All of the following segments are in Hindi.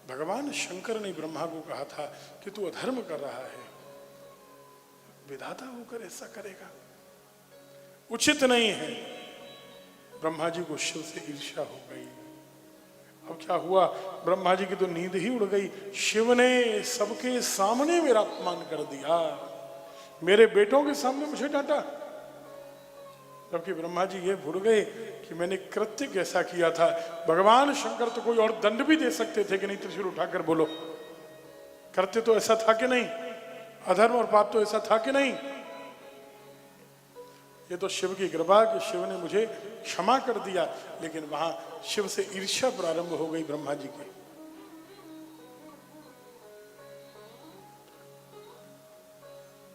भगवान शंकर ने ब्रह्मा को कहा था कि तू अधर्म कर रहा है, विधाता होकर ऐसा करेगा, उचित नहीं है। ब्रह्मा जी को शिव से ईर्ष्या हो गई। अब क्या हुआ, ब्रह्मा जी की तो नींद ही उड़ गई। शिव ने सबके सामने मेरा अपमान कर दिया, मेरे बेटों के सामने मुझे डांटा। जबकि ब्रह्मा जी ये भूल गए कि मैंने कृत्य कैसा किया था। भगवान शंकर तो कोई और दंड भी दे सकते थे कि नहीं, त्रिशूल उठाकर बोलो। कृत्य तो ऐसा था कि नहीं, अधर्म और पाप तो ऐसा था कि नहीं। ये तो शिव की कृपा कि शिव ने मुझे क्षमा कर दिया, लेकिन वहां शिव से ईर्ष्या प्रारंभ हो गई ब्रह्मा जी की।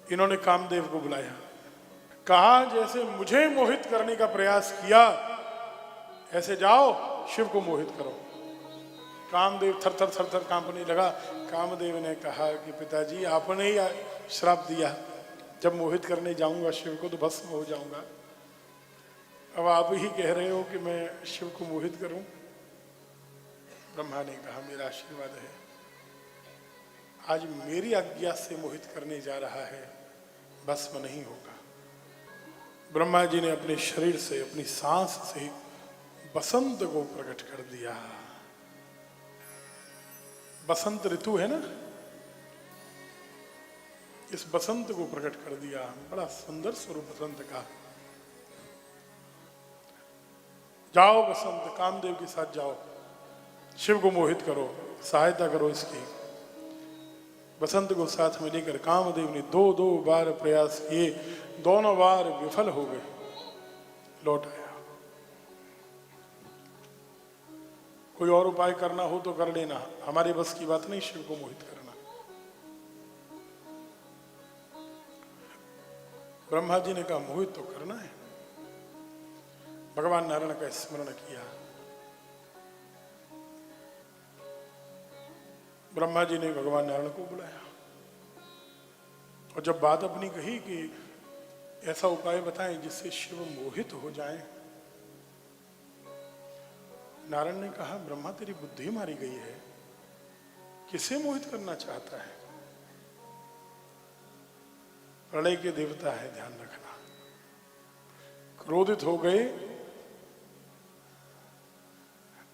इन्होंने कामदेव को बुलाया, कहा जैसे मुझे मोहित करने का प्रयास किया, ऐसे जाओ शिव को मोहित करो। कामदेव थर थर थर थर कांपने लगा। कामदेव ने कहा कि पिताजी आपने ही श्राप दिया, जब मोहित करने जाऊंगा शिव को तो भस्म हो जाऊंगा। अब आप ही कह रहे हो कि मैं शिव को मोहित करूं। ब्रह्मा ने कहा मेरा आशीर्वाद है, आज मेरी आज्ञा से मोहित करने जा रहा है, भस्म नहीं होगा। ब्रह्मा जी ने अपने शरीर से, अपनी सांस से बसंत को प्रकट कर दिया। बसंत ऋतु है ना, इस बसंत को प्रकट कर दिया। बड़ा सुंदर स्वरूप बसंत का। जाओ बसंत, कामदेव के साथ जाओ, शिव को मोहित करो, सहायता करो इसकी। बसंत को साथ में लेकर कामदेव ने दो बार प्रयास किए, दोनों बार विफल हो गए, लौट आया। कोई और उपाय करना हो तो कर लेना, हमारे बस की बात नहीं शिव को मोहित करना। ब्रह्मा जी ने कहा मोहित तो करना है। भगवान नारायण का स्मरण किया। ब्रह्मा जी ने भगवान नारायण को बुलाया और जब बात अपनी कही कि ऐसा उपाय बताएं जिससे शिव मोहित हो जाएं, नारायण ने कहा ब्रह्मा तेरी बुद्धि मारी गई है, किसे मोहित करना चाहता है? प्रलय के देवता है, ध्यान रखना। क्रोधित हो गए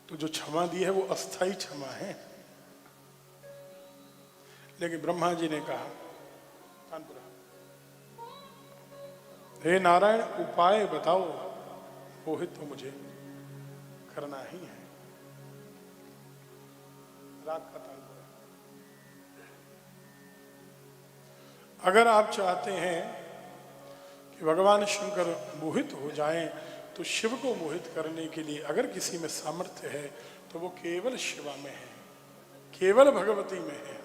तो जो क्षमा दी है वो अस्थाई क्षमा है। लेकिन ब्रह्मा जी ने कहा हे नारायण उपाय बताओ, मोहित तो मुझे करना ही है। राग का तानपुरा। अगर आप चाहते हैं कि भगवान शंकर मोहित हो जाएं, तो शिव को मोहित करने के लिए अगर किसी में सामर्थ्य है तो वो केवल शिवा में है, केवल भगवती में है।